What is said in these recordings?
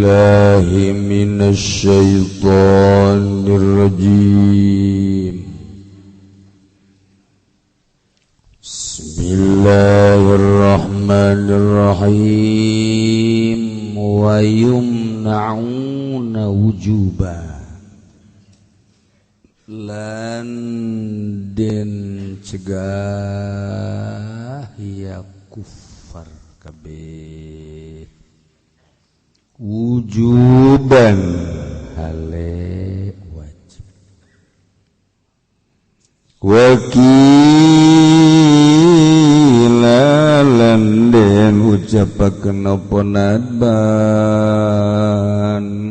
billahi minasyaitonir rajim. Bismillahirrahmanirrahim. Wa yumna'una wujuba lan den cegah ya kufar kabeh wujuban hale wajib wakila lan den ucapaken apa nadban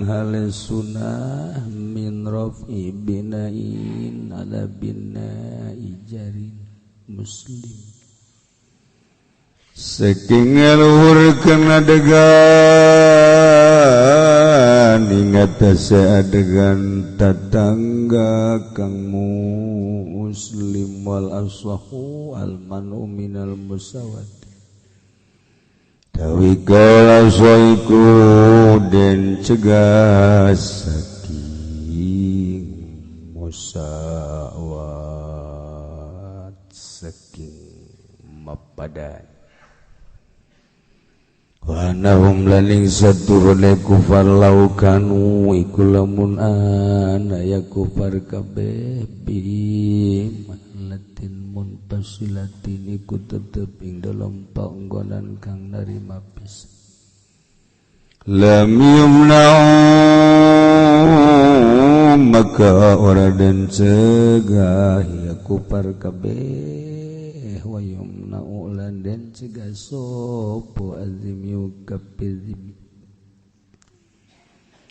hale sunah min rafi binain ala binai jarin muslim saking ngaluhurkeun adegan ingat adegan tatangga kang muslim wal aswahu al manu minal musawad tawi kala soiku den cegah saking musawat saking mapadan wa nahum laning saturune kufar laukanu iku lamun ana ya kufar kabeh bi latin munfasilatin iku tetep ing dalam panggonan kang narima pis lam yumna'u maka ora den cegah ya kufar kabeh wa yumna'u lan den cegah sopo azim yukapizim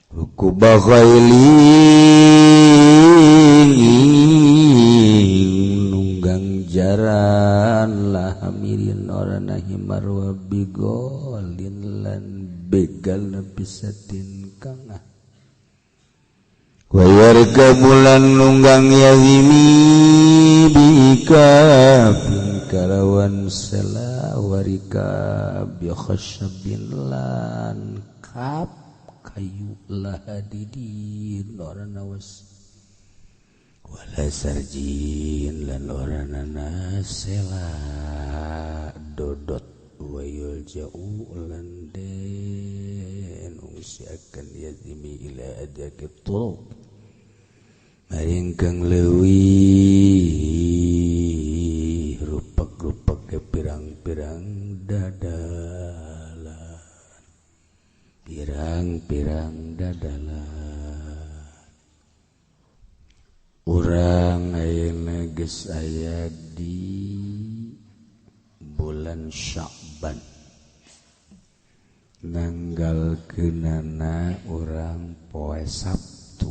hukuba khailing nunggang jaran lah hamirin orana himar wa bigolin lan begal nabisatin kangah wa yarkabulan nunggang yazimi bikafin kalawan sela warika bi khasyabin lan kap kayu lahadidin orana was wala sarjin lan orana sela dodot wayul jauh lan den usiakan yazimi ila adakit turub maring kang leuwih rupak-rupak ke pirang-pirang dadalan pirang-pirang dadalan urang ayeuna geus aya di bulan Sya'ban nanggalkeunana urang poe Sabtu.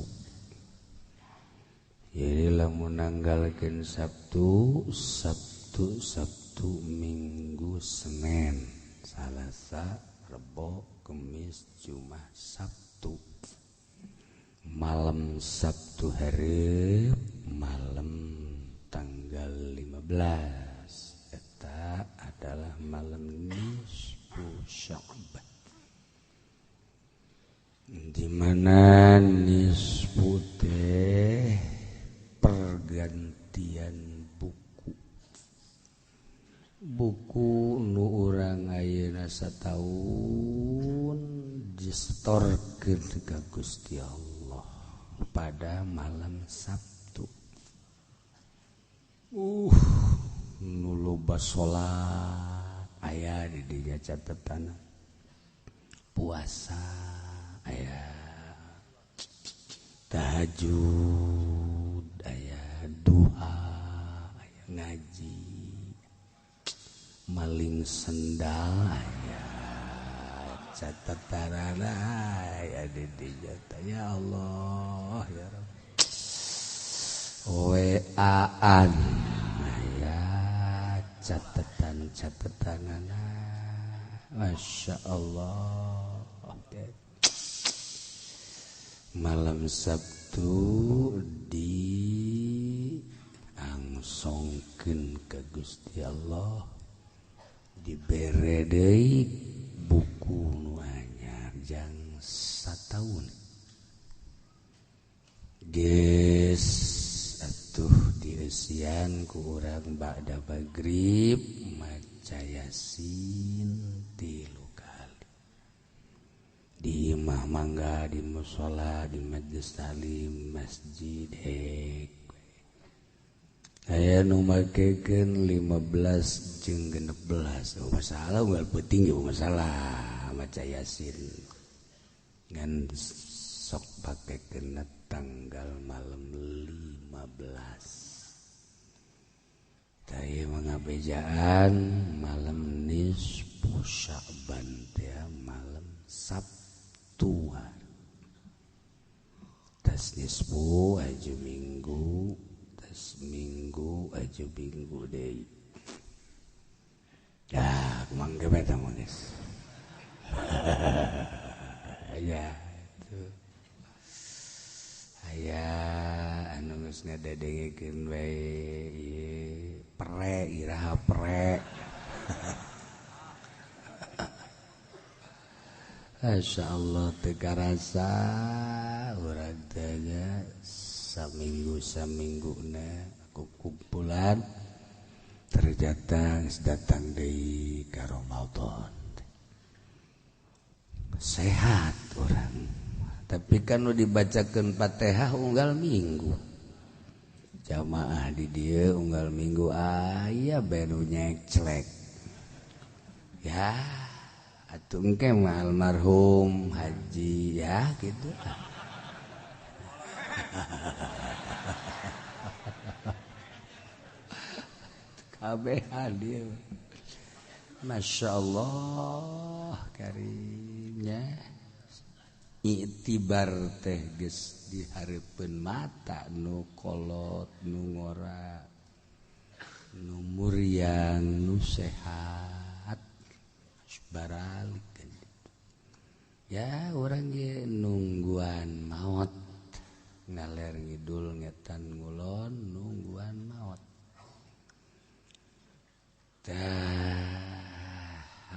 Jadi lamun nanggalkeun Sabtu Minggu Senin Salasa Rebo Kemis Jumat Sabtu malam Sabtu hari malam tanggal 15 eta adalah malam nisfu Sya'ban di mana nisfu teh pergantian buku nu urang ayeuna sataun distorkeun ka Gusti Allah pada malam Sabtu nu loba salat aya di dinya catetan puasa aya tahajud aya duha aya ngaji maling sendal aya catatanana aya di dinya ya Allah ya Rabb WA-an aya catatan-catatanana Masya Allah malam Sabtu diangsongkeun ka Gusti Allah dibere deui buku nu anyar jang tahun geus atuh dieusian ku urang ba'da maghrib maca Yasin 3 kali di imah mangga di mushola di majelis taklim masjid aya nu makekeun 15 jeung 16 masalah unggal peuting ge masalah maca Yasin ngan sok pakekeun tanggal malam 15 taya mangabejaan malam nisfu Sya'ban teh malam Sabtu tas nisfu aju minggu tas minggu aju minggu deui ya kumangge eta mah geus ya tuh aya anu geus ngadedengekeun wae ieu pre iraha pre Masyaallah teu karasa urang teh saminggu-samingguna kumpulan ternyata geus datang deui ka Ramadan sehat urang tapi kan nu dibacakeun Fatihah unggal minggu jamaah di dieu unggal minggu aya bae nu nyeclek ya atuh engke mah almarhum haji ya gitu kabeh hadir Masya Allah karimnya iktibar teh geus dihareupeun mata nu kolot nu ngora nu muriang nu sehat baralik ya urang ge nungguan maot ngaler ngidul ngetan ngulon nungguan maot tah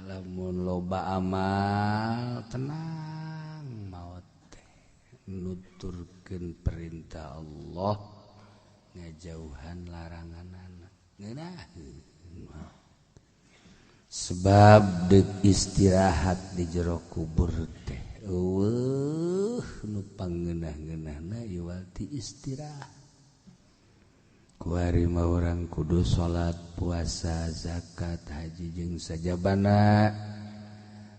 lamun loba amal tenang maot teh nuturkeun perintah Allah ngajauhan laranganana ngeunaheun sebab deuk istirahat di jero kubur teh nu pangeunah-ngeunahna ieu ti istirahat kuari mah urang kudu salat puasa zakat haji jeung sajabana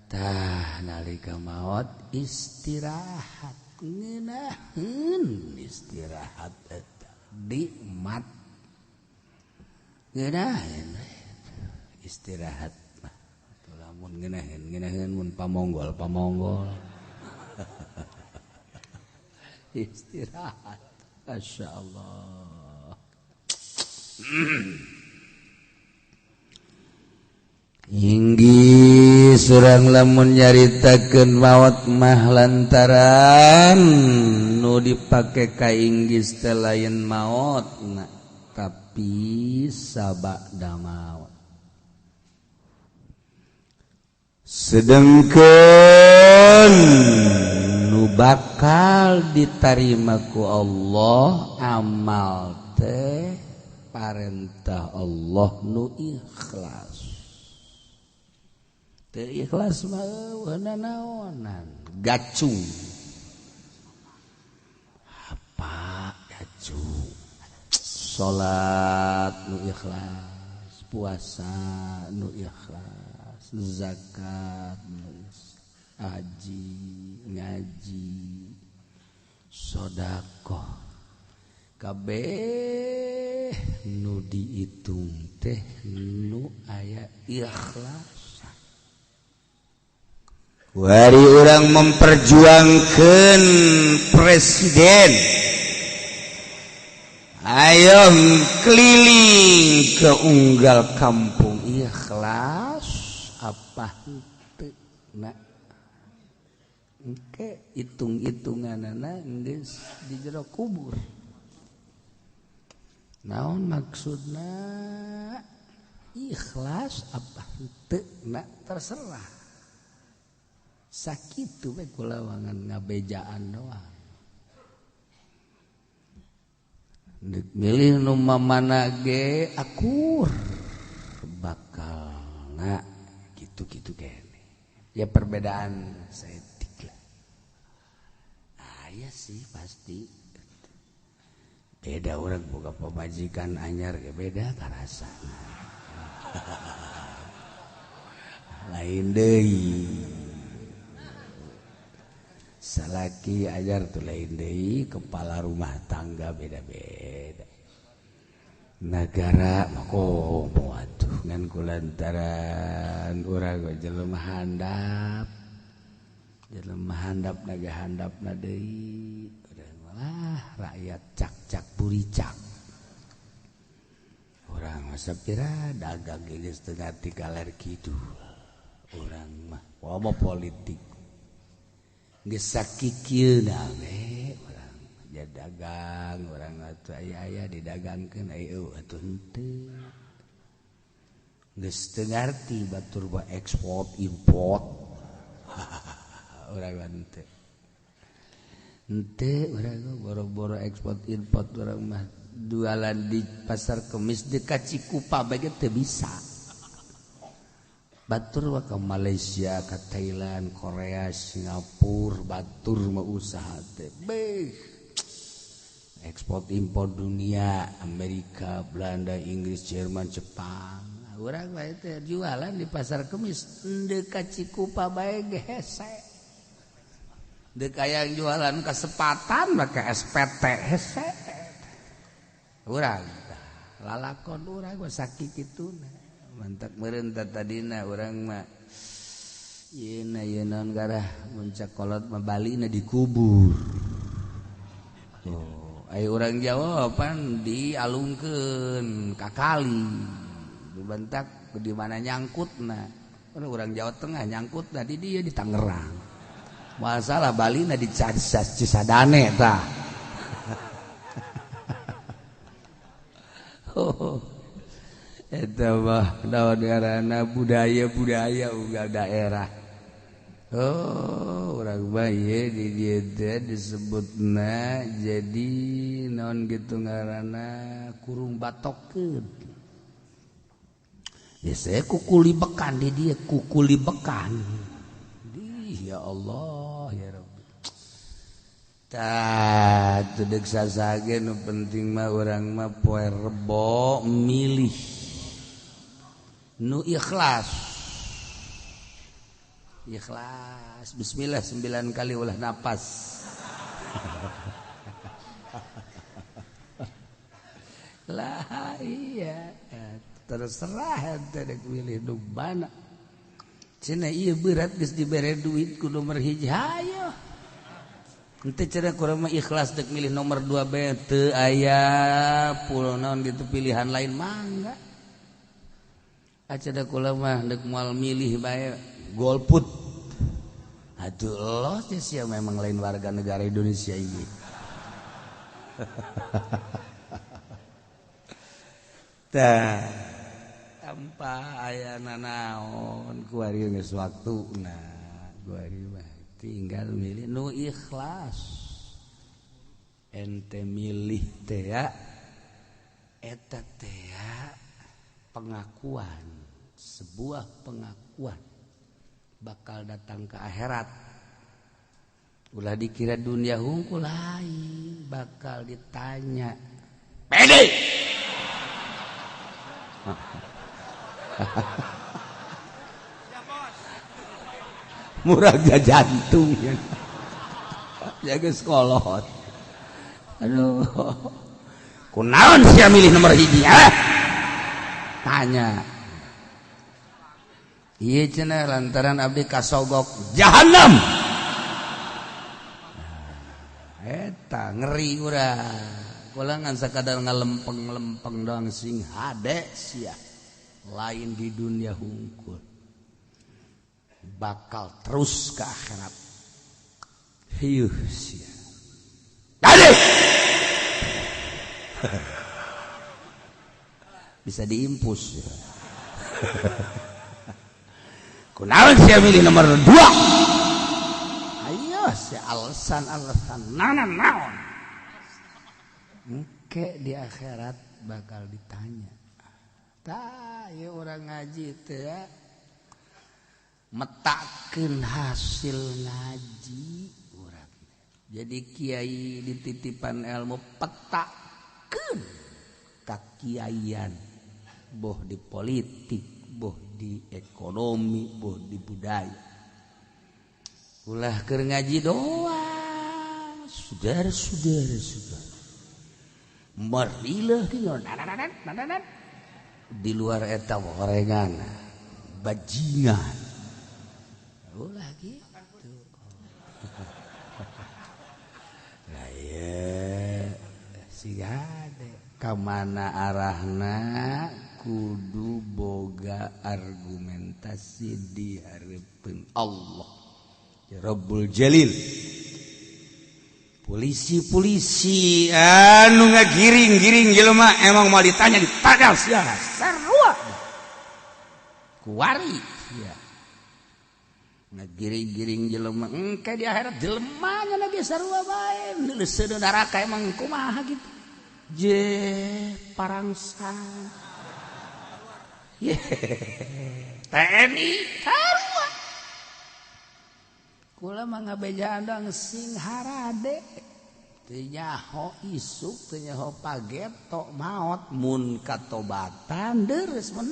tah nalika maot istirahat ngeunaheun istirahat eta nikmat ngeunaheun istirahat lamun ngeunaheun mun pamonggol istirahat masyaallah inggi surang lamun nyaritakeun maot mah lantaran nu dipake ka inggis teh lain maot tapi sabada maot sedengkeun nu bakal ditarima ku Allah amal teh parentah Allah nu ikhlas teu ikhlas mah naonan gacung apa gacung salat nu ikhlas puasa nu ikhlas zakat haji ngaji sedekah kabeh nu diitung teh nu aya ikhlas wari urang memperjuangkeun presiden ayo keliling ke unggal kampung ikhlas apa henteu na engke hitung-hitunganana geus di jero kubur naon maksudna ikhlas apa henteu na terserah Sakitu we kulawangan ngabejaan doang. Milih nu mamana ge akur bakalna gitu-gitu kene. Ya perbedaan saeutik lah. Aya sih pasti. Beda orang boga pamajikan anyar ge beda karasana. Lain deui. Salaki ajar tuh lain deui, kepala rumah tangga beda-beda. Nagara mako atuh ngan kulantaran urang jelema handap. Jelema handap naga handapna deui. Urang malah rakyat cak-cak buricak. Urang mah sapira dagang geus teu ngarti kaler kidul. Urang mah wama politik geus sakikieuna we urang ja dagang urang atuh aya didagangkeun aya atuh henteu geus teu ngarti batur mah ekspor import urang henteu urang boro-boro ekspor import urang mah jualan di pasar Kemis dekat Cikupa bae teu bisa. Batur wa ke Malaysia, ke Thailand, Korea, Singapura, batur mah usaha teh. Beh. Ekspor impor dunia, Amerika, Belanda, Inggris, Jerman, Jepang. Urang bae teh jualan di pasar Kemis dekat Cikupa bae ge hese. Deuk aya jualan kesempatan make SPT hese. Urang lalakon urang gua sakit kituna. Mantak meureun tadina urang mah yeuna naon garah muncak kolot mah balina dikubur. Oh, aya urang Jawa pan dialungkeun ka kali. Dibantak di mana nyangkutna. Urang Jawa Tengah nyangkutna di dieu di Tangerang. Masalah balina di Cisadane tah. Eta mah naon ngaranna budaya unggal daerah. Oh, urang mah ieu di dieu teh disebutna jadi naon kitu ngaranna kurung batokeun. Biasanya kukulibekan di dieu kukulibekan. Ya Allah ya Rabbi. Tah teu deuk sasage nu penting mah urang mah poe Rebo milih nu ikhlas bismillah 9 kali ulah napas lah iya terserah ente dek milih nu mana cenah ieu berat geus dibere duit ku nomor hiji hayo ente cenah kurang mah ikhlas dek milih nomor 2 bae teu aya puluh naon gitu pilihan lain mangga. Acada kula mah dek moal milih bae golput. Atuh Allah sia memang lain warga negara Indonesia ini. Tah tanpa aya nanaon ku ari geus waktuna. Ku ari mah tinggal milih nu ikhlas. Ente milih teh ya eta teh pengakuan, sebuah pengakuan bakal datang ke akhirat. Ulah dikira dunia hungkul lain, bakal ditanya. Pede. Murahnya jantung ya. Jaga sekolot. Aduh. Kunaon sia milih nomor hiji tanya. Ieu cenah lantaran abdi kasogok jahanam. Eta ngeri urang. Kula ngan sakadar ngalempeng-lempeng doang sing hade sia. Lain di dunia hungkul. Bakal terus ke akhirat. Hiuh sia. Dade. Bisa diimpus ya. Kunaon sia milih nomor 2 bebas ya alasan naon engke di akhirat bakal ditanya tah ya orang ngaji teh ya metakeun hasil ngaji urang jadi kiai dititipan ilmu petakeun kakiaian boh di politik boh di ekonomi boh di budaya ulah keur ngaji doang saudara marilah di luar eta gorengan bajingan ulah gitu lah ya si gade kamana arahna kudu boga argumentasi di hareupeun Allah ya Rabbul Jalil polisi anu ngagiring-giring jelema emang mau ditanya ditagas ya sarua kuwari ya ngagiring-giring jelema engke di akhirat jelemanya na ge sarua bae leuseuh neraka emang kumaha gitu je parangsan ye TNI sarua kula mah ngabejaan dong sing harade teu nyaho isuk teu nyaho pageto maot mun katobatan deres men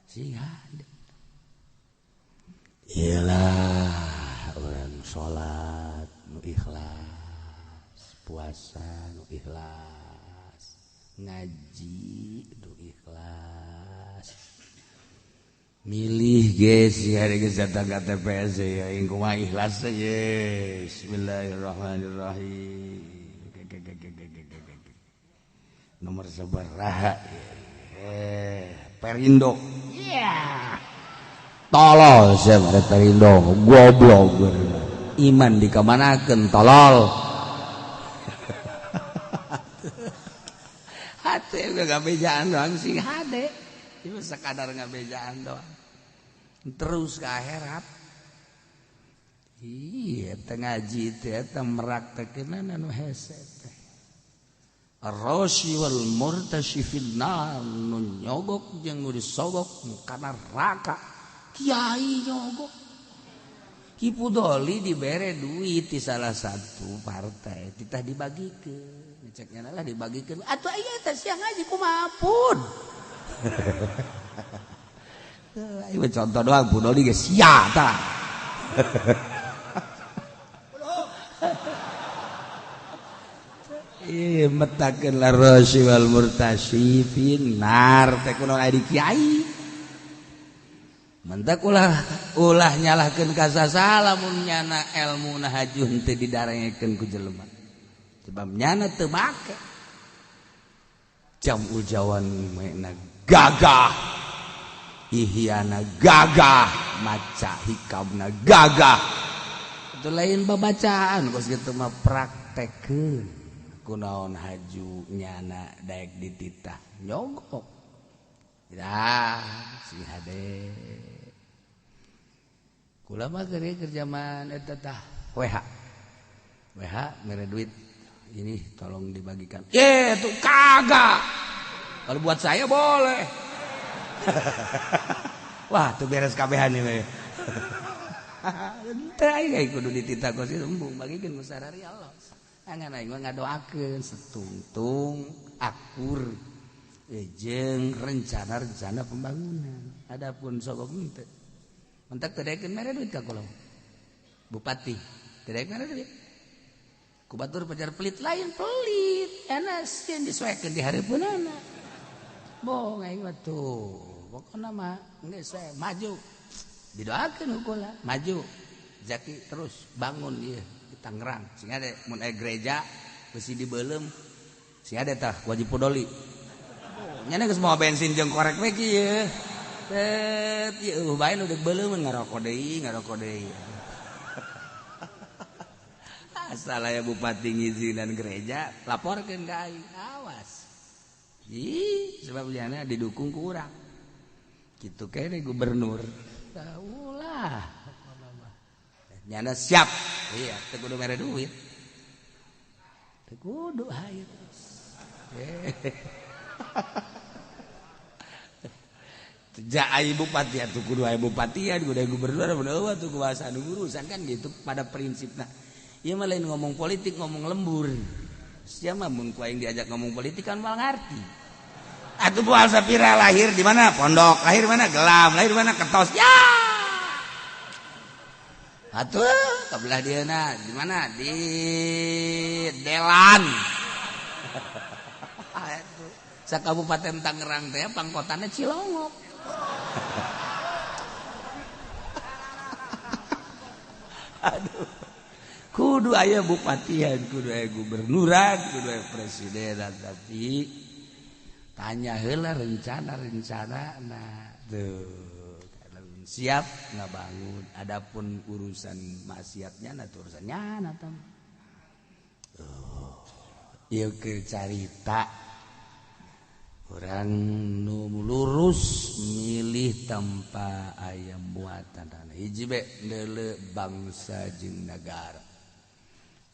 sing hade ialah orang salat nu ikhlas puasa nu ikhlas ngaji nu ikhlas milih guys hari geus datang ka TPS ya ingku mah ikhlas ya bismillahirrahmanirrahim nomor sabaraha Perindo ya tolol sia mare Perindo goblok iman dikamanakeun tolol hate ngabejaan doang sing hade itu sekadar ngabejaan doang terus ke akhirat iya teh ngaji teh eta meraktekeun anu hese teh ar-rashi wal murtashi fil nar nu nyogok jeung nu disogok kana neraka kiai nyogok Kipu Doli dibere duit di salah satu partai titah dibagikeun ceknya lah dibagikeun atuh aya teh siang ngaji kumaha pun ini contoh doang Bu Doli geus sia tah ieu metakeun la rasy wal murtasy finar teh kunaon aya di kiai mentak ulah nyalahkeun ka sasala mun nyana elmuna hajun teu didarengekeun ku jelema sebab nyana teu make jam ujawan mena gagah ihyana gagah maca hikamna gagah itu lain babacaan kos kitu mah praktekeun kunaon haju nyana daek dititah nyogok dah si hade kula mah keur zaman eta tah WH mere duit ini tolong dibagikan tuh kagak kalau buat saya boleh wah tuh beres kabehan ini teh aing kudu dititah ku si embung bagikeun ku sarari Allah angan aing mah ngadoakeun setungtung akur jeung rencana pembangunan adapun sogok henteu mentak teu daekeun mere duit ka kula bupati teu daek mere duit ku batur pajar pelit lain pelit enas yang disesuaikan di hareupeunana bohong aing mah tuh pokona mah geus we maju didoakeun kula maju Zaki terus bangun ieu di Tangerang sing ade mun aya gereja besi dibeuleum sing ade tah wajib podoli nyana geus moal bensin jeung korek we kieu tet ieu bae nu deuk beuleum ngarokok deui asal aya bupati ngizinan gereja laporkeun ka aing awas sebab liana didukung ku urang kitu kene gubernur ulah nyana siap iya teu kudu mere duit teu kudu hayu ja aya bupati atuh kudu aya bupati ya kudu aya gubernur bener tuh kuasa anu urusan kan gitu pada prinsipna ieu mah lain ngomong politik ngomong lembur sia mah mun ku aing diajak ngomong politik kan mal ngarti atuh Bual Sapira lahir di mana pondok lahir mana gelam lahir mana ketos ya atuh kabelah dieuna di mana di Delan atuh sakabupaten Tangerang teh pangkotana Cilongok aduh kudu aya bupatian kudu aya gubernuran kudu aya presidenan tapi tanya heula rencana nah tuh siap ngabangun adapun urusan maksiatnya nah urusannya nah tam ieu keur carita orang nu lurus milih tanpa aya muatan hiji be deuleu bangsa jeung nagara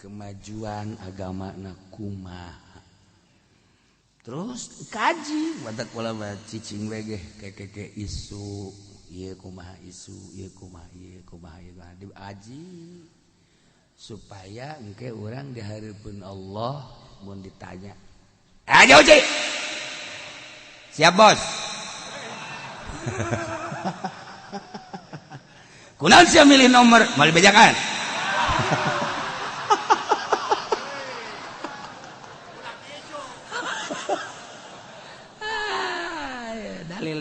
kemajuan agama na kumaha terus kaji badak ulah cicing we ge keke isu ieu kumaha isu ieu kumaha ieu kumaha diaji supaya engke urang di hareupeun Allah mun ditanya ayo Uci siap bos kunaon sia milih nomor mal bejakan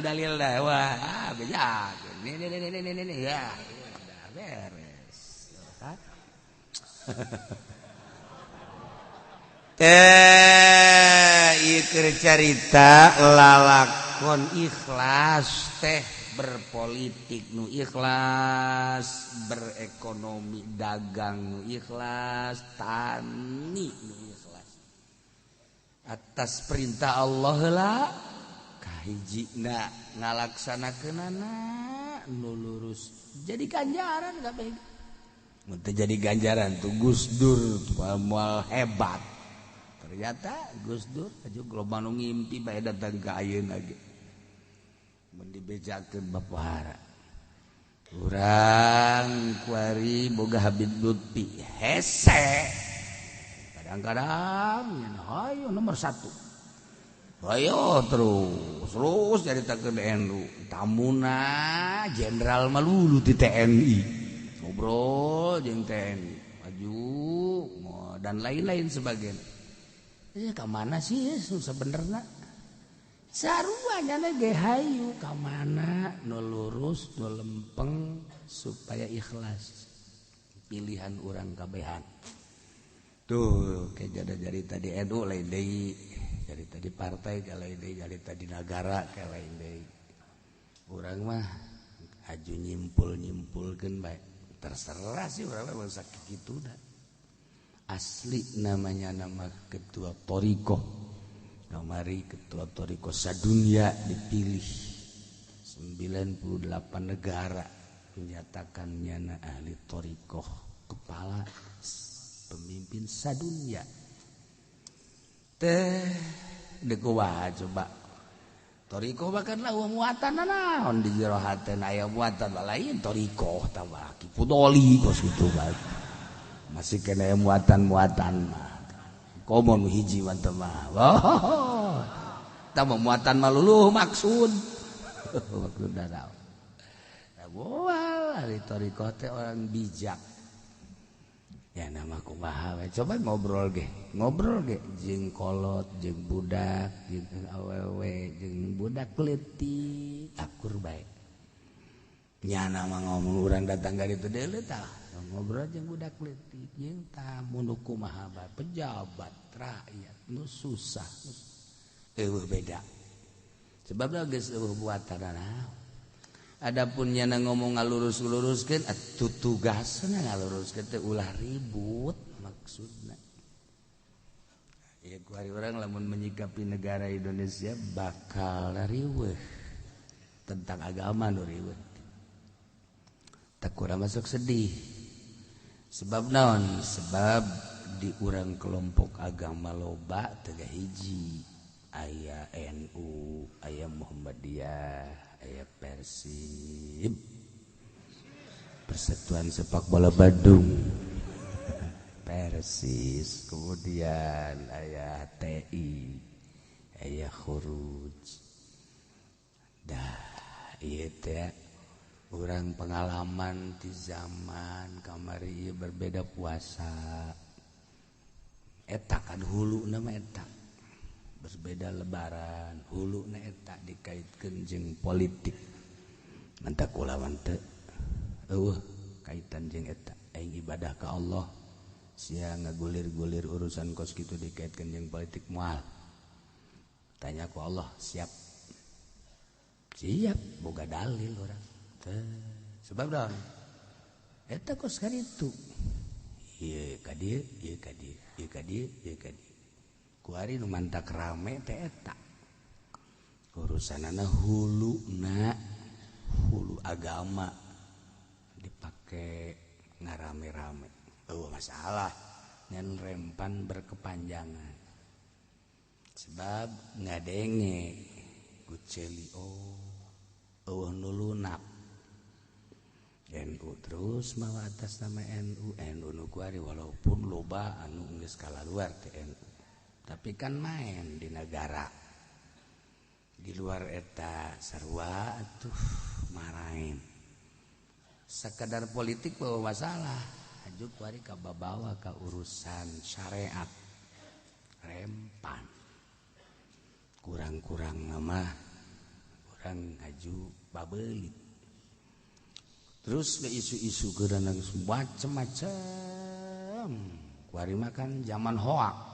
dalil dah wah bejak ini ya udah beres ieu carita lalakon ikhlas teh berpolitik nu ikhlas berekonomi dagang nu ikhlas tani nu ikhlas atas perintah Allah lah kahijina ngalaksanakeunana nu lurus jadi ganjaran kabeh mun teu jadi ganjaran tuh Gus Dur moal hebat ternyata Gus Dur aju loba nu ngimpi bae datang ka ayeuna ge mun dibejakeun babahara urang kuari boga Habib Lutfi hese kadang-kadang hayu nomor 1 ayo terus caritakeun NU tamuna jenderal malulu di TNI ngobrol jeung TNI maju dan lain-lain sebagainya ka mana sih sebenarnya sarua nyana ge hayu ka mana nu lurus nu lempeng supaya ikhlas pilihan urang kabehan tuh kayak jadi tadi NU lain deui cerita di partai ka lain deui cerita di negara ka lain deui urang mah aju nyimpulkeun bae terserah sih urang mah sakituna asli namanya nama ketua Toriko kamari ketua Toriko sadunia dipilih 98 negara menyatakannya na ahli Toriko kepala pemimpin sadunia teh dekuah coba Toriko bahkan lah muatan naon di jero hateun aya muatan lain Toriko tambah kipudoli kos kitu bae masih kena muatan-muatan mah komo hiji mantep mah oh tambah muatan mah luluh maksud maksudna naon moal ahli Toriko teh orang bijak ya nama kumaha we coba ngobrol ge jeung kolot jeung budak jeung awewe jeung budak leutik akur bae nya nama ngomong urang datang ka ditu deuleu tah ngobrol jeung budak leutik jeung tamu nu kumaha bae pejabat rakyat nu susah eueuh beda sebabna geus eueuh buatan naon adapun nya ngomong ngalurus-luruskeun atuh tugasna ngaluruskeun teh ulah ribut maksudna ya kuari urang lamun menyikapi negara Indonesia bakal riweuh tentang agama nu riweuh tak kurang masuk sedih. Sebab naon? Sebab di urang kelompok agama loba teu hiji. Aya NU, aya Muhammadiyah, aya Persib, Persatuan Sepak Bola Bandung, Persis, kemudian aya TI, aya Khuruj. Dah ieu teh urang pengalaman di zaman kamari ieu berbeda puasa. Eta kan huluna mah eta. Berbeda lebaran, huluna eta dikaitkeun jeung politik. Mantap kulawan teu eueuh kaitan jeung eta. Aing ibadah ka Allah sia ngagulir-gulir urusan kos kitu dikaitkeun jeung politik moal. Tanya ku Allah, siap. Siap boga dalil urang. Sebab daun eta kos kaditu. Ieu ka dieu, ieu ka dieu, ieu ka dieu, ieu ka dieu. Kuari nu mantak rame teh eta. Urusanana huluna, hulu agama dipake ngarame-rame. Masalah ngan rempan berkepanjangan. Sebab ngadenge guceli nu lunak. NU terus mawa atas nama NU nu kuari walaupun loba anu geus kalaluar teh NU. Tapi kan main di negara di luar eta sarua atuh marahin sekadar politik bawa masalah ajuk kuari ka babawa ka urusan syariat rempan kurang-kurang nama kurang aju babelit terus isu-isu geurana macam-macam kuari makan zaman hoak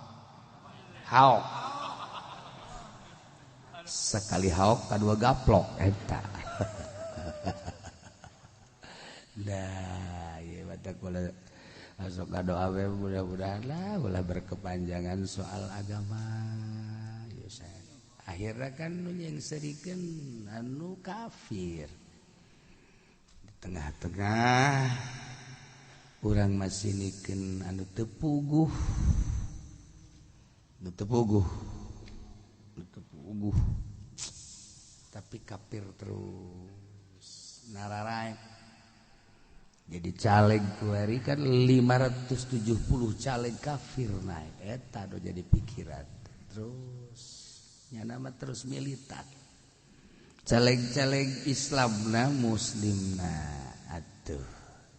haok sekali haok kadua gaplok eta dah ieu batak kula sok kadoa we mudah-mudahan lah ulah berkepanjangan soal agama ieu akhirna kan nu nyengserikeun anu kafir di tengah-tengah urang masih nikeun anu teu puguh tapi kafir terus nararaek jadi caleg kuari kan 570 caleg kafir naik eta do jadi pikiran terus nyana mah terus militan caleg-caleg Islamna muslimna atuh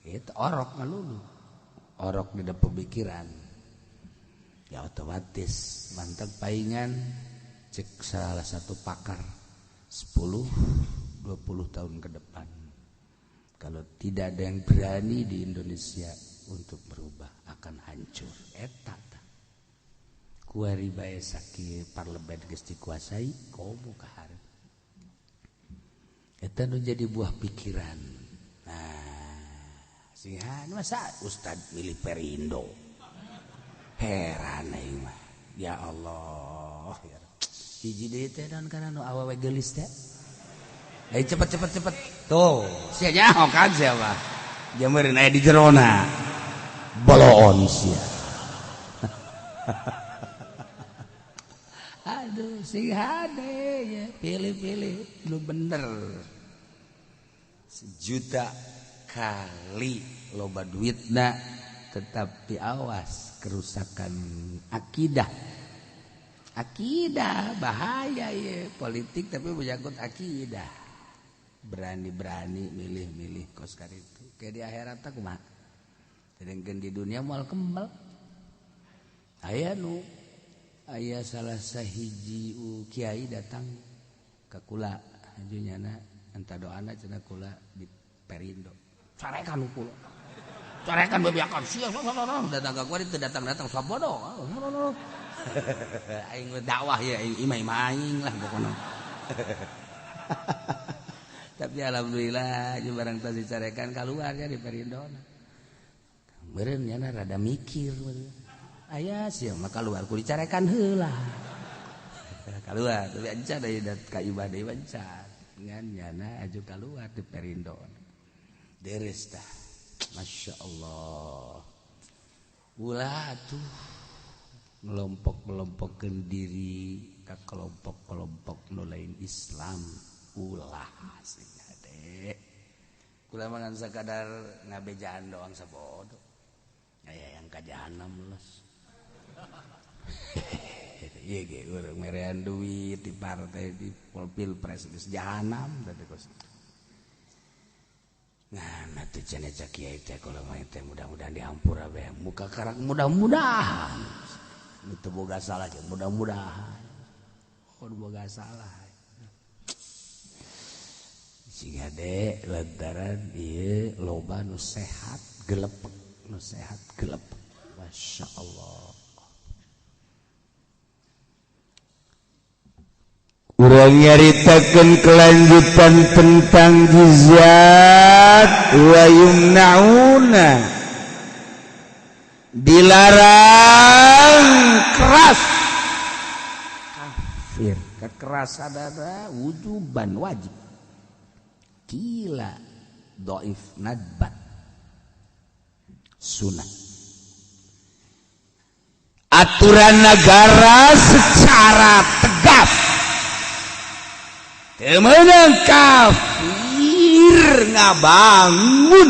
itu orok ngalulu orok di pemikiran ya otomatis mantap paingan cek salah satu pakar 10-20 tahun ke depan kalau tidak ada yang berani di Indonesia untuk berubah akan hancur eta kuari bae sakit parlemen geus dikuasai komo kaharep eta nu jadi buah pikiran nah sihan masa Ustad milih Perindo heran aing mah ya Allah ya hiji deui teh naon kana nu awewe geulis teh ayo cepet tuh sia nyaho kan sia mah jameureun aya di jerona boloon sia aduh sing hade ya pilih-pilih nu bener sejuta kali loba duitna tetapi awas kerusakan akidah bahaya ya politik tapi menyangkut akidah berani-berani milih-milih kos karitu kayak di akhirat tak kumaha sedangkan di dunia moal kembal aya salah sahiji kiai datang ka kula hajunyana enta doana cenah kula di Perindo sarekan kula corekan bebiakan sia datang ka kuari teu datang sabodo aing dakwah ya imah aing lah pokona tapi alhamdulillah jeung barang teu dicarekan kaluar ya di Perindona meureun nya rada mikir aya sia mah kaluar ku dicarekan heula kaluar tapi encan aya ka ibadah encan ngan nyana aju kaluar di Perindona deres dah. Masya Allah. Ulah tuh ngelompok-ngelompokkeun diri ka kelompok-kelompok nu lain Islam. Ulah cenah dek. Kula mah ngan sakadar ngabejaan doang sabodo. Aya yang ka jahanam los. Ieu ge urang merean duit di partai di Pilpres geus jahanam tadi kos. Nah, nanti cenah cak kiai teh kalau mah teh mudah-mudahan dihampura bae. Muka karak mudah-mudahan. Itu boga salah ge mudah-mudahan. Oh boga salah. Siga de lantaran ieu loba nu sehat gelepek, nu sehat gelepek. Masya Allah. Urang nyaritakeun kelanjutan tentang jizat wa yumnauna, dilarang keras kafir. Kekerasan ada wujuban wajib, gila dhaif nadbat sunnah. Aturan negara secara tegas temenang kafir ngabangun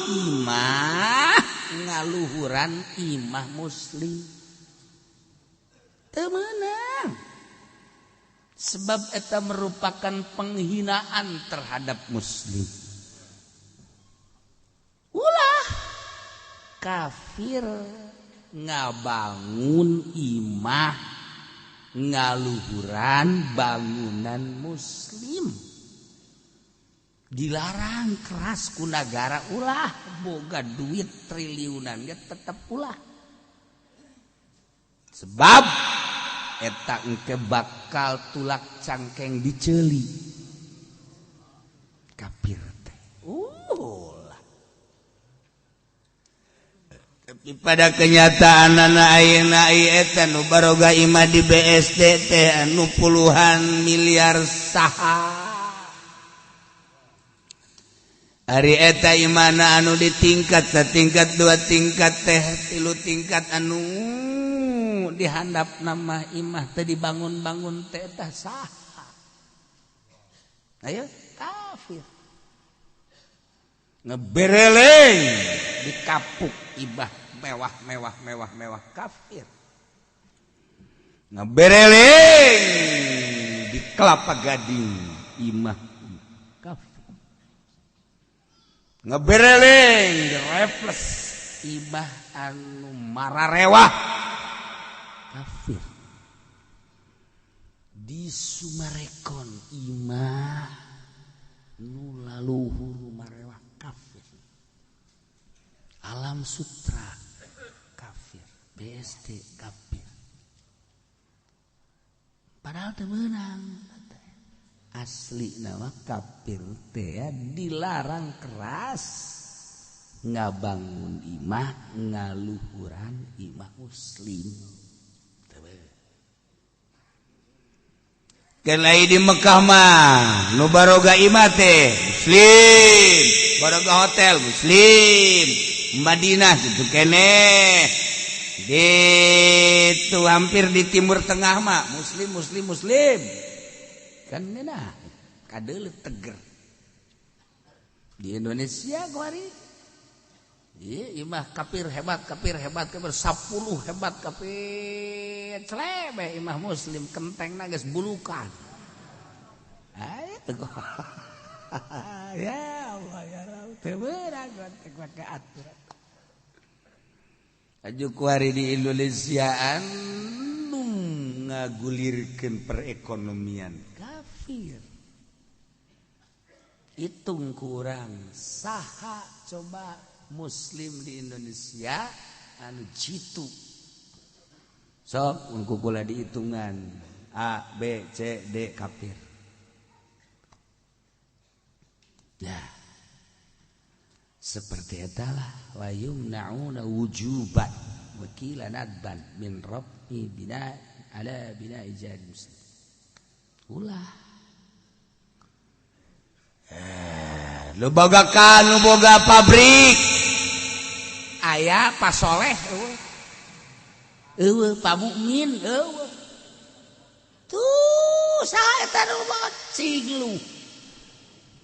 imah ngaluhuran imah muslim temenang sebab eta merupakan penghinaan terhadap muslim. Ulah kafir ngabangun imah ngaluhuran bangunan muslim dilarang keras ku nagara. Ulah boga duit triliunan ya tetap ulah sebab eta engke bakal tulak cangkeng diceuli kafir teh. Tapi pada kenyataan anak ayeuna eta nu baroga imah di BSD teh anu puluhan miliar saha. Ari eta imana anu di tingkat satingkat dua tingkat teh tilu tingkat anu dihandap nama imah teh dibangun-bangun teh eta saha. Ayo kafir. Ngebereleng di kapuk imah mewah kafir. Ngebereleng di Kelapa Gading imah kafir. Ngebereleng di Refles imah anu Mararewah kafir. Di Sumarekon imah nu laluhur Marewah kafir. Alam Sutra kafir, BSD kafir. Padahal teu meunang asli nama kafir teh dilarang keras ngabangun imah ngaluhuran imah muslim. Kelai di Mekah mah nu baroga imah teh muslim, baroga hotel muslim, Madinah itu kene itu hampir di Timur Tengah mah muslim kan nena kadeuleut teger. Di Indonesia kuari ieu imah kafir hebat 10 hebat kafir celebe imah muslim kentengna geus bulukan. Aya ya Allah ya Rabb teu beurang kontek make aturan. Aju kuari di Indonesia anu ngagulirkeun perekonomian kafir. Hitung kurang saha coba muslim di Indonesia anu jitu. Sok ungku kula dihitungan A, B, C, D kafir. Nah, seperti etalah wa yumna'una wujuban wakilan adban min rabbi bina ala bina ijad muslim. Ulah lu boga pabrik aya Pak Soleh Pak Mukmin tuh saya taruh banget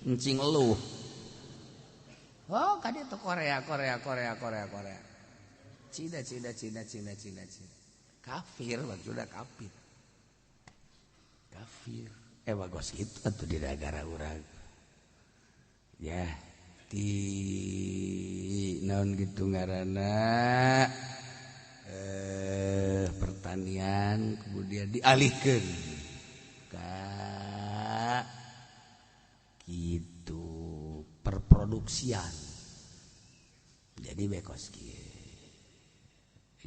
cing lu oh kadi itu Korea Cina kafir sudah kafir bagos itu atuh di negara urang ya di naon gitu ngaranna pertanian kemudian dialihkan ka gitu perproduksian jadi bekos kieu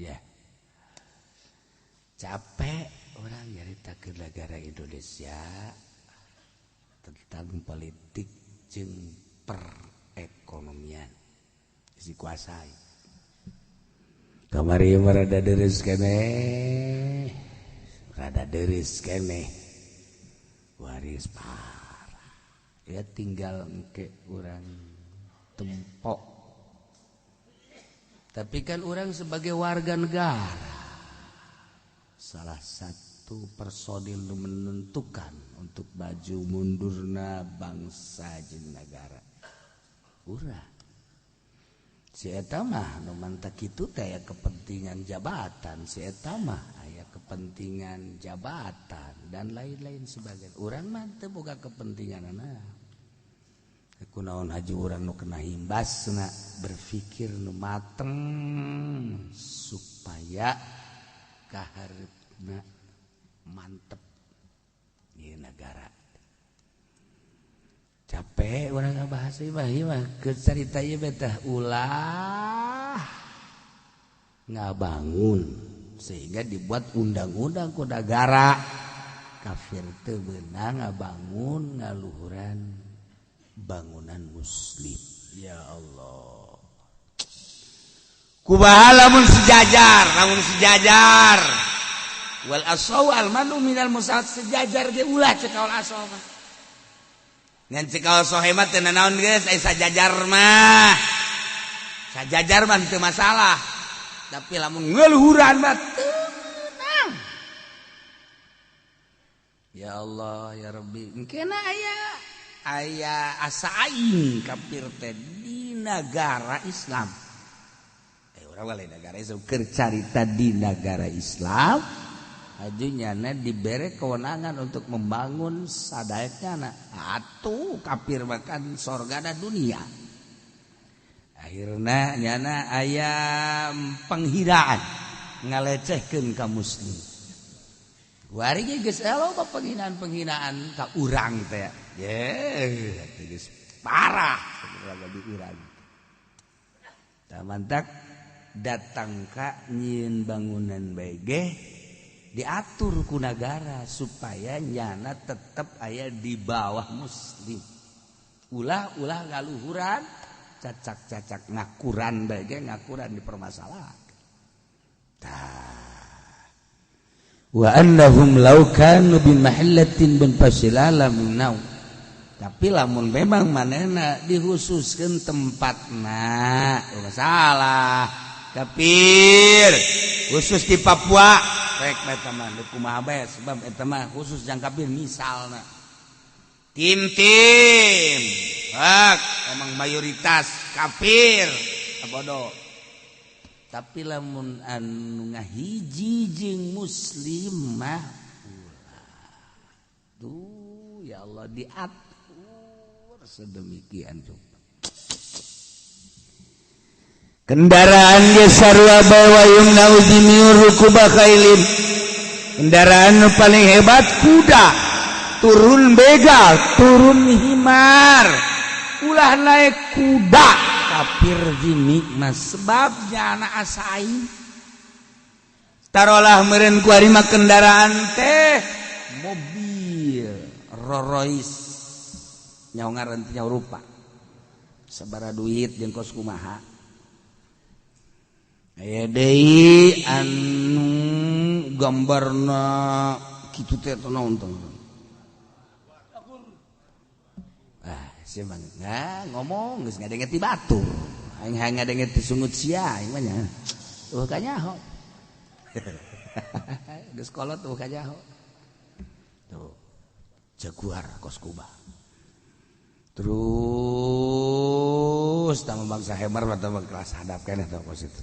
ya capek orang nyarita ke negara Indonesia tentang politik jeung perekonomian dikuasai kamari rada deres keneh waris parah ya tinggal engke urang tempok tapi kan orang sebagai warga negara salah satu personil menentukan untuk baju mundurna bangsa jeung negara urang si eta mah nu manta kitu teh aya kepentingan jabatan si eta mah aya kepentingan jabatan dan lain-lain sebagainya urang mah teu boga kepentinganna kunaon haji urang nu kena himbasna berpikir nu mateng supaya kaharepna mantep di negara capek urang ngabahas ieu mah ke carita ieu betah ulah ngabangun sehingga dibuat undang-undang ku negara kafir teu beunang ngabangun ngaluhuran bangunan muslim ya Allah kumaha lamun sejajar wal asaw al manu minal musad sejajar ge ulah cek kaul asaw mah ngan cek kaul sohemat teh naon geus aya sajajar mah teu masalah tapi lamun ngeluhuran mah tenang ya Allah ya Rabbi engkeuna aya asa aing kafir teh di negara Islam urang lain negara Islam keur carita di negara Islam ajunyana dibere kewenangan untuk membangun sadaekna atuh kafir makan sorgana dunia akhirna nyana aya penghiraan ngalecehkeun ka muslim wari ge geus loba penghinaan ka urang teh ye geus parah saudara di urang tamantak datang ka nyieun bangunan bae ge diatur ku negara supaya nyana tetap aya di bawah muslim ulah ngaluhuran cacak ngakuran bae ge ngakuran dipermasalahan wa annahum law kanu bi mahallatin bin fasilala minau tapi lamun memang manehna dihususkeun tempatna masalah kafir khusus di Papua rek eta mah kumaha bae sebab eta mah khusus jang kafir misalna tim emang mayoritas kafir bodoh tapi lamun anu ngahiji jeung muslim mah tuh ya Allah diatur sedemikian rupa kendaraan ge sarua bawa yumna uzimiur rukuba khailin kendaraan nu paling hebat kuda turun begal turun himar ulah naik kuda kafir jimik mas sebabnya anak asain tarolah meureun ku ari mah kendaraan teh mobil Rolls nyaho ngaran teh nyaho rupa sabaraha duit jeung kos kumaha aya deui anu gambarna kitu teh naon teh Siapa ngomong geus ngadenget ti batur. Aing ngadenget ti sungut sia aing mah nya. Kanyaho. Geus kolot kanyaho. Tuh. Jaguar kos kuba. Terus tamu bangsa hebar atau kelas hadap keneh tah kos itu.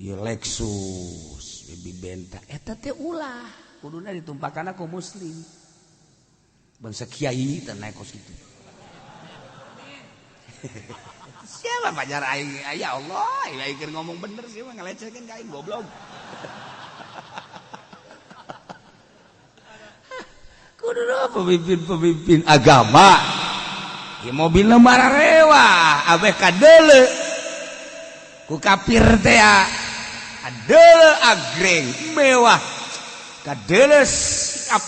Ieu Lexus, baby Benta eta teh ulah kuduna ditumpahkanna ku muslim. Bangsa kiai teh naik kos kitu. Siapa pajar aing? Ya Allah, aing keur ngomong bener sih mah ngalecehkeun ka aing goblok. Kuduna pemimpin agama. Ya mobilna mararewah, abeh kadeuleu. Ku kafir teh adeuleu agreng mewah. Kadeuleu sikap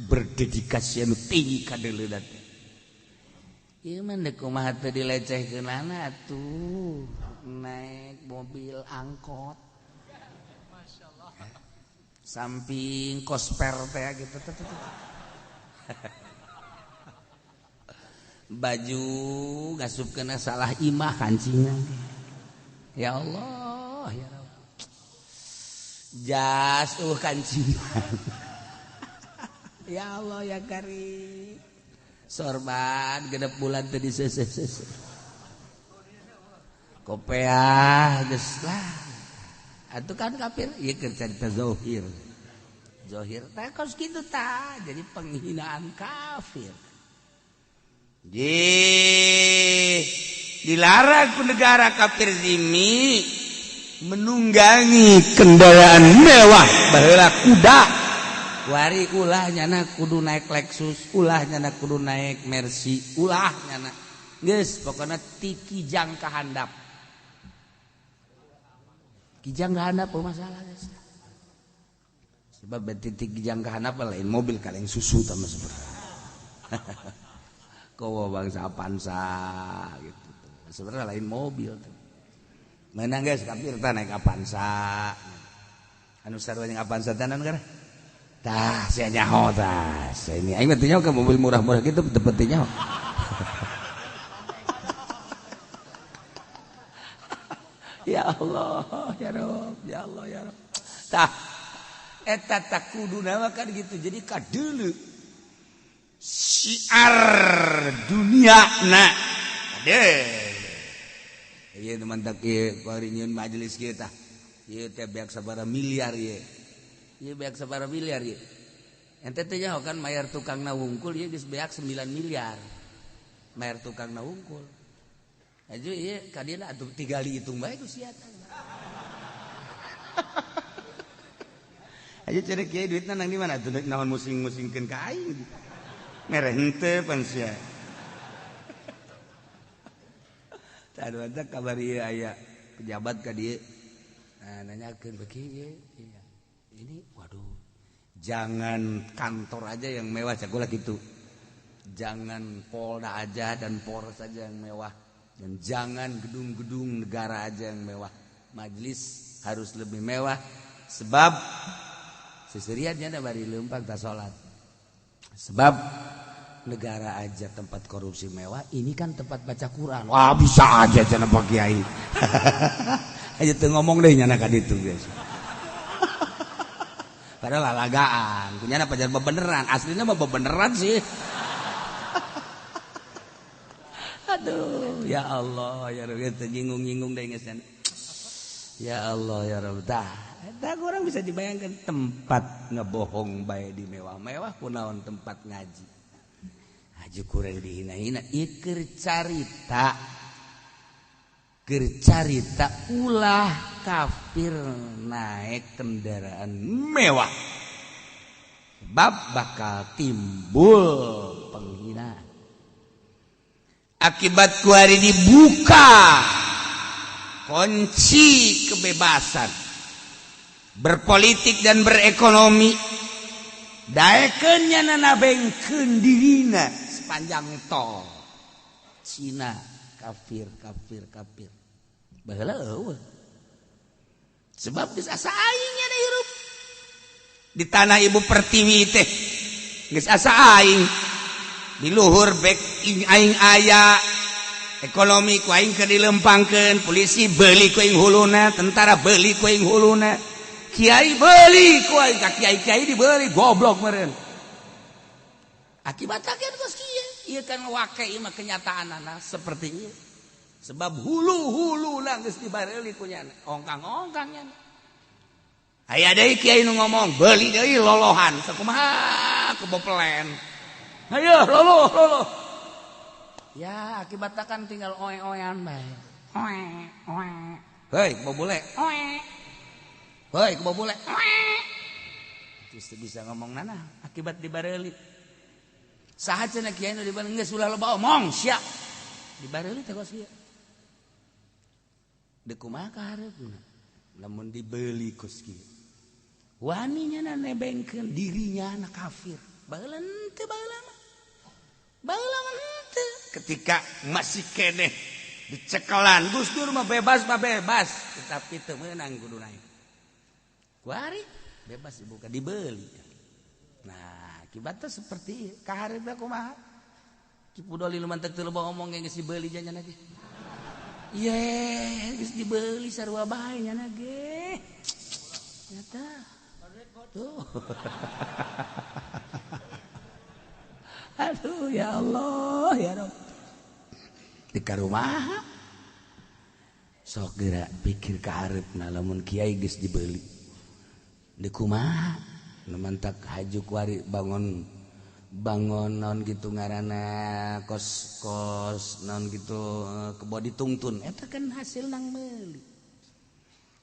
berdedikasi anu tinggi kadeuleu teh. Ieu mah deuk kumaha teu dilecehkeunana atuh naik mobil angkot. Masyaallah. Samping kosper teh gitu tuh. Baju ngasupkeun salah imah kancingan. Ya Allah, ya Rabb. Jas kancingan. Ya Allah ya Karim. Sorban genep bulan teh disese-sese. Kopiah geus lah. Atuh kan kafir ieu keur carita zahir. Zahir teh kos kitu tah jadi penghinaan kafir. Dilarang ku negara kafir zimmi menunggangi kendaraan mewah baheula kuda. Wari ulah nyana kudu naik Lexus, ulah nyana kudu naik Mercy, ulah nyana geus pokona ti kijang ka handap. Kijang ka handap masalah geus. Sebab beti ti kijang ka handap lain mobil kaleng susu tah mah sebenarnya. Kowo bangsa Avanza gitu. Sebenarnya lain mobil tuh. Menang geus kafir tah naik Avanza. Anu sarua jeung Avanza teh naon gara? Tah, sia nyaho tah. Ini aing mah teu nyaho ka mobil murah-murah kitu teu penting nyaho. Ya Allah, ya Rabb, ya Allah, ya Rabb. Tah, eta tak kuduna mah kan gitu. Jadi kadeuleu syiar dunia na. Kadeu. Ieu teman tak ieu bari nyieun majelis kieu tah. Ieu teh beak sabaraha miliar ieu. Ieu beak sabaraha miliar ieu. Ente teh nyaho kan mayar tukangna wungkul ieu geus beak 9 miliar. Mayar tukangna wungkul. Aju ieu kadina atuh 3 kali hitung bae ku sia tah. Aju cerek kieu duitna nang di mana? Atuh naon musing-musingkeun ka aing. Mereh henteu pan sia. Tadu ada kabar ieu aya pejabat ka dieu. Nah nanyakeun beuki ieu. Ini waduh. Jangan kantor aja yang mewah cakulah gitu. Jangan Polda aja dan Polres aja yang mewah. Dan jangan gedung-gedung negara aja yang mewah. Majelis harus lebih mewah. Sebab seseriannya ada bari leumpang tak salat. Sebab negara aja tempat korupsi mewah, ini kan tempat baca Quran. Wah bisa aja cenah Pak Kiai. Aja tuh ngomong deh nyana ka ditu guys. Padahal lalagaan, kunyana pajar bebeneran, aslinya mah bebeneran sih. Aduh, ya Allah, ya Rabb, kita nyinggung-nyinggung deh geus. Ya Allah, ya Rabb. Tah kurang bisa dibayangkan tempat ngebohong bae di mewah-mewah kunaon tempat ngaji. Haji kurang dihina-hina ieu keur carita ulah kafir naik kendaraan mewah. Sebab bakal timbul penghinaan. Akibat kuari dibuka kunci kebebasan berpolitik dan berekonomi. Daekeun nyana bengkeun dirina sepanjang tol. Cina kafir. Baheula eueuh. Sebab geus asa aing nya hirup. Di tanah Ibu Pertiwi teh geus asa aing. di luhur bek aing aya ekonomi ku aing keur dilempangkeun polisi beuli ku aing huluna tentara beuli ku aing huluna kiai beuli ku aing ka kiai dibeuli goblok meureun akibatna geus kieu ieu kan wake ieu mah kenyataanna seperti ieu sebab hulu-huluna geus dibareuli ku nya ongkang-ongkang nya aya deui kiai nu ngomong beuli deui lolohan sakumaha keboplen ayo loloh ya akibatnya kan tinggal oe-oean bae oe hei kebobole hei kebobole terus bisa ngomong nana akibat dibareuli saha cenah kiai nu dibareuli geus ulah loba omong sia dibareuli teh kos ieu deuk kumaha kahareupna lamun dibeuli kos kieu wani nya nebengkeun dirinya anak kafir baheula henteu baheula mah baheula mah henteu ketika masih keneh dicekelan Gus Dur mah bebas tetapi teu meunang kudu naik kuari bebas dibuka dibeuli nah akibatnya seperti kahareupna kumaha Cipudoli lu mantek teu loba ngomong geus dibeuli jangan ge ye geus dibeuli sarua bae nya ge nyata tuh aduh ya Allah ya Rabb di karumaha sok geura pikir ka hareupna lamun kiai geus dibeuli di kumaha nu mantak hajuk wari bangun naon gitu ngaranna kos naon gitu kebo ditungtun eta kan hasil nang meuli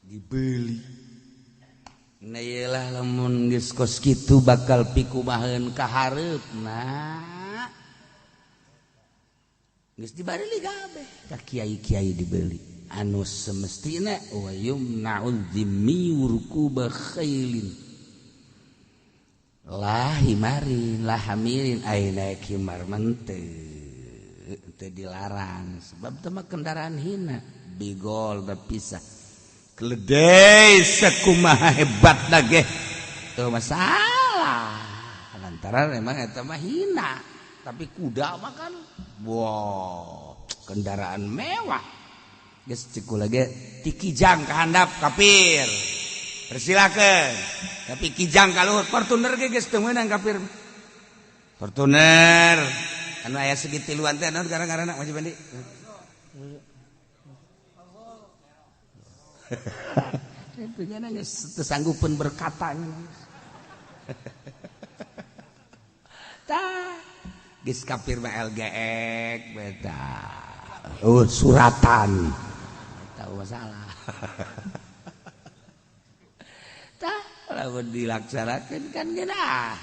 dibeuli nah iyalah lamun geus kos kitu bakal pikumaheun ka hareupna geus dibareuli kabeh ka kiai-kiai dibeuli anu semestina wa yumna'ul dhimmi rukuba khailin lah himarin lah hamirin aina himar mente teu dilarang sebab teh mah kendaraan hina bigol berpisah keledai sakumaha hebatna ge teu masalah lantaran emang eta mah hina tapi kuda mah kan wow kendaraan mewah geus cikula ge ti kijang ka handap kafir persilakeun tapi kijang ka luhur Fortuner ge geus teu meunang kafir Fortuner anu aya segitiluan teh naon gara-garana Maji Bandi Tentunya geus teu sanggupeun berkata tah geus kafir mah LGX beda suratan tahu masalah tah lamun dilaksanakeun kan geunah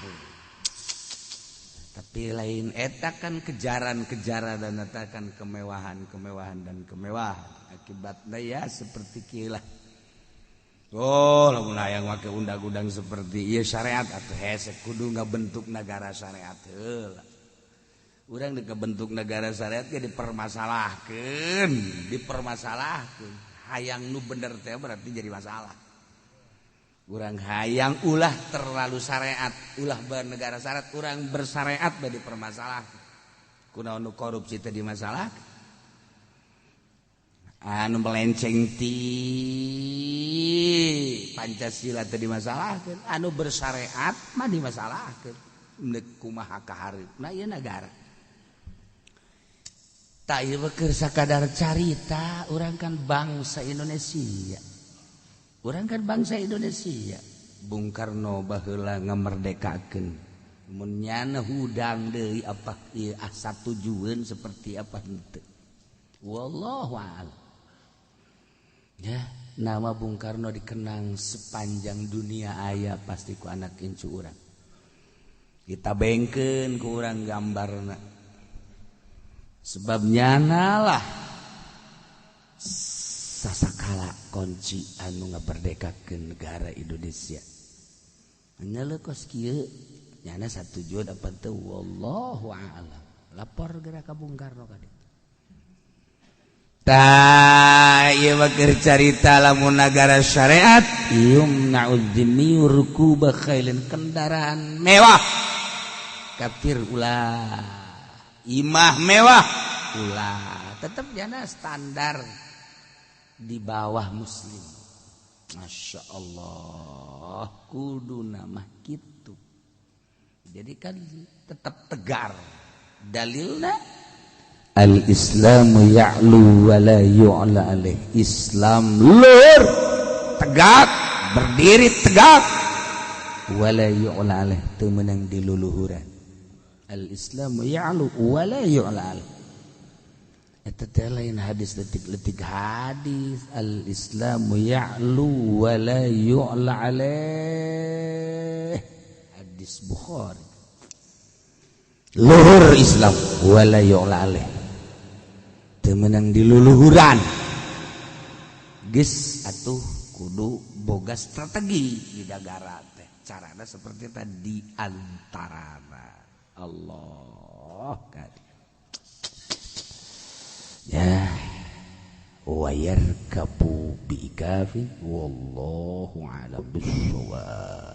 tapi lain eta kan kejaran dan eta kan kemewahan dan kemewahan akibatnya ya seperti kieulah oh lamun hayang make undang-undang seperti ieu syariat atuh hese kudu ngabentuk negara syariat heula urang di bentuk negara syariat ge dipermasalahkeun hayang nu bener teh berarti jadi masalah urang hayang ulah terlalu syariat ulah bernegara syariat urang bersyariat bae dipermasalahkeun kunaon nu korupsi teh dimasalahkeun anu melenceng ti Pancasila teh dimasalahkeun anu bersyariat mah dimasalahkeun neuk kumaha kahareupna ieu negara tak ieu keur sakadar carita urang kan bangsa Indonesia Bung Karno baheula ngamerdekakeun mun nyana hudang deui apa ieu asa tujuan seperti apa henteu wallahu a'lam ya nama Bung Karno dikenang sepanjang dunia aya pasti ku anak incu urang kita bengkeun ku urang gambarna sebab nyana lah sasakala kunci anu ngaberdekakeun negara Indonesia nya leukos kieu nyana satujuan apa teu wallahu a'lam lapor geura ka Bung Karno ka dieu tah ieu mah keur carita lamun negara syariat yumna'ud dhimmi rukuba khailin kendaraan mewah kafir ulah imah mewah ulah tetap jana standar di bawah muslim. Masya Allah kudu nama gitu. Jadi kan tetap tegar dalilna al-islamu ya'lu wa la yu'la alaih. Islam luhur tegak berdiri tegak wa la yu'la alaih teu meunang diluluhuran. Al-islamu ya'lu wa la yu'la alaih. Eta teh lain hadis letik-letik hadis. Al-islamu ya'lu wa la yu'la alaih. Hadis Bukhari. Luhur Islam wa la yu'la alaih. Teu meunang diluluhuran. Geus atuh kudu boga strategi di negara teh. Carana seperti tadi antarana Allah kadi. Ya wayar kabu bi kafin wallahu a'lam bissawab.